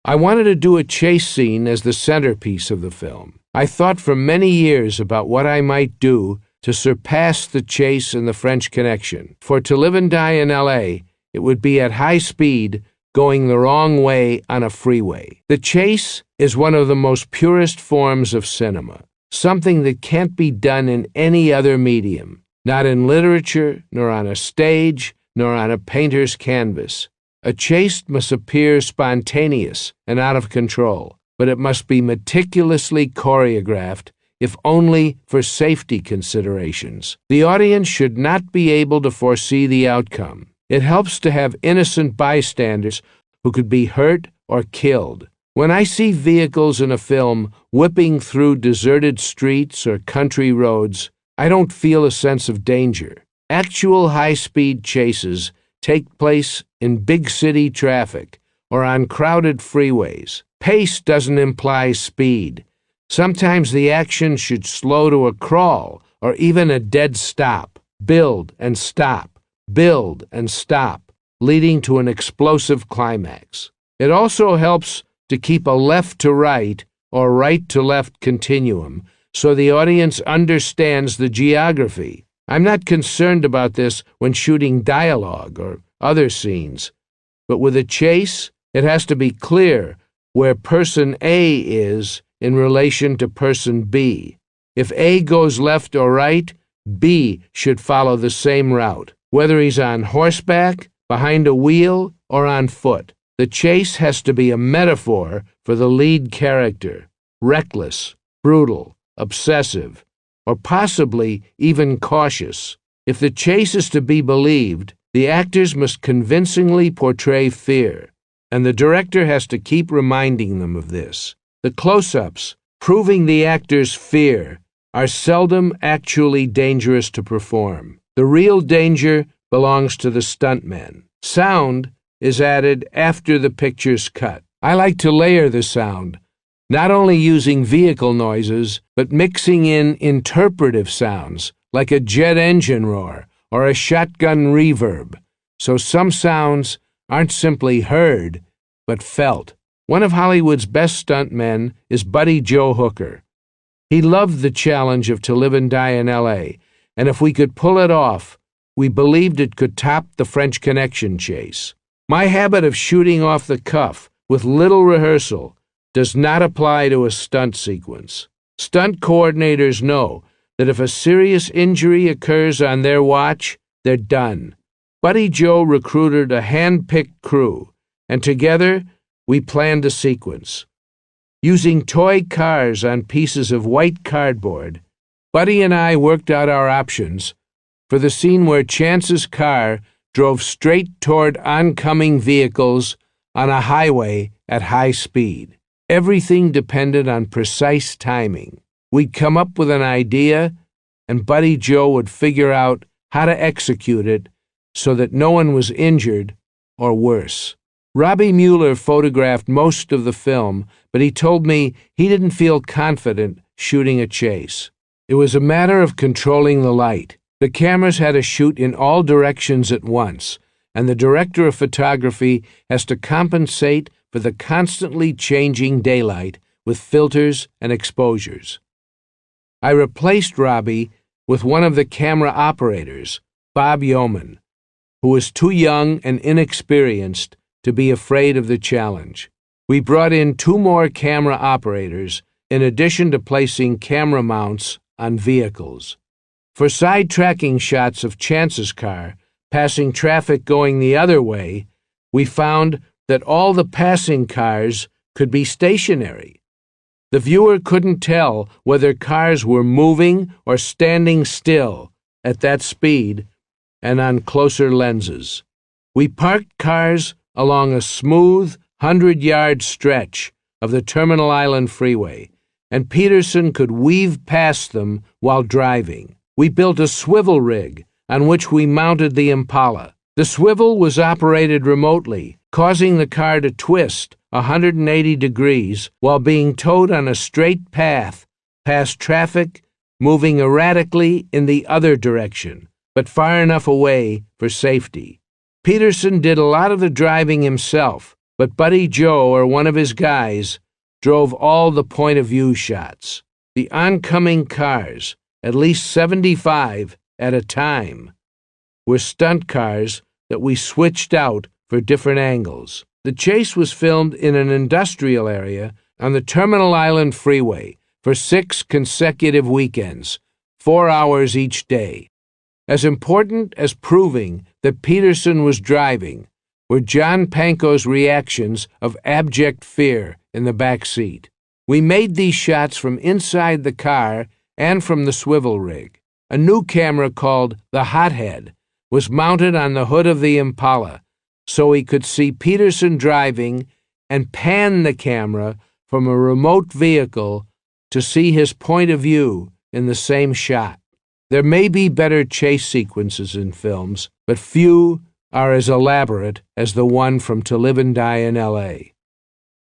I wanted to do a chase scene as the centerpiece of the film. I thought for many years about what I might do to surpass the chase in The French Connection. For To Live and Die in L.A., it would be at high speed, going the wrong way on a freeway. The chase is one of the most purest forms of cinema, something that can't be done in any other medium, not in literature, nor on a stage, nor on a painter's canvas. A chase must appear spontaneous and out of control, but it must be meticulously choreographed, if only for safety considerations. The audience should not be able to foresee the outcome. It helps to have innocent bystanders who could be hurt or killed. When I see vehicles in a film whipping through deserted streets or country roads, I don't feel a sense of danger. Actual high-speed chases take place in big city traffic or on crowded freeways. Pace doesn't imply speed. Sometimes the action should slow to a crawl or even a dead stop. Build and stop. Build and stop, leading to an explosive climax. It also helps to keep a left-to-right or right-to-left continuum so the audience understands the geography. I'm not concerned about this when shooting dialogue or other scenes, but with a chase, it has to be clear where person A is in relation to person B. If A goes left or right, B should follow the same route, whether he's on horseback, behind a wheel, or on foot. The chase has to be a metaphor for the lead character, reckless, brutal, obsessive, or possibly even cautious. If the chase is to be believed, the actors must convincingly portray fear, and the director has to keep reminding them of this. The close-ups, proving the actor's fear, are seldom actually dangerous to perform. The real danger belongs to the stuntmen. Sound is added after the picture's cut. I like to layer the sound, not only using vehicle noises, but mixing in interpretive sounds, like a jet engine roar or a shotgun reverb, so some sounds aren't simply heard, but felt. One of Hollywood's best stuntmen is Buddy Joe Hooker. He loved the challenge of To Live and Die in L.A., and if we could pull it off, we believed it could top the French Connection chase. My habit of shooting off the cuff with little rehearsal does not apply to a stunt sequence. Stunt coordinators know that if a serious injury occurs on their watch, they're done. Buddy Joe recruited a hand-picked crew, and together we planned a sequence. Using toy cars on pieces of white cardboard, Buddy and I worked out our options for the scene where Chance's car drove straight toward oncoming vehicles on a highway at high speed. Everything depended on precise timing. We'd come up with an idea, and Buddy Joe would figure out how to execute it so that no one was injured or worse. Robbie Mueller photographed most of the film, but he told me he didn't feel confident shooting a chase. It was a matter of controlling the light. The cameras had to shoot in all directions at once, and the director of photography has to compensate for the constantly changing daylight with filters and exposures. I replaced Robbie with one of the camera operators, Bob Yeoman, who was too young and inexperienced to be afraid of the challenge. We brought in 2 more camera operators, in addition to placing camera mounts on vehicles. For side-tracking shots of Chance's car, passing traffic going the other way, we found that all the passing cars could be stationary. The viewer couldn't tell whether cars were moving or standing still at that speed and on closer lenses. We parked cars along a smooth 100-yard stretch of the Terminal Island Freeway, and Peterson could weave past them while driving. We built a swivel rig on which we mounted the Impala. The swivel was operated remotely, causing the car to twist 180 degrees while being towed on a straight path past traffic moving erratically in the other direction, but far enough away for safety. Peterson did a lot of the driving himself, but Buddy Joe or one of his guys drove all the point-of-view shots. The oncoming cars, at least 75 at a time, were stunt cars that we switched out for different angles. The chase was filmed in an industrial area on the Terminal Island Freeway for 6 consecutive weekends, 4 hours each day. As important as proving that Peterson was driving were John Panko's reactions of abject fear in the back seat. We made these shots from inside the car and from the swivel rig. A new camera called the Hothead was mounted on the hood of the Impala so he could see Peterson driving and pan the camera from a remote vehicle to see his point of view in the same shot. There may be better chase sequences in films, but few are as elaborate as the one from To Live and Die in L.A.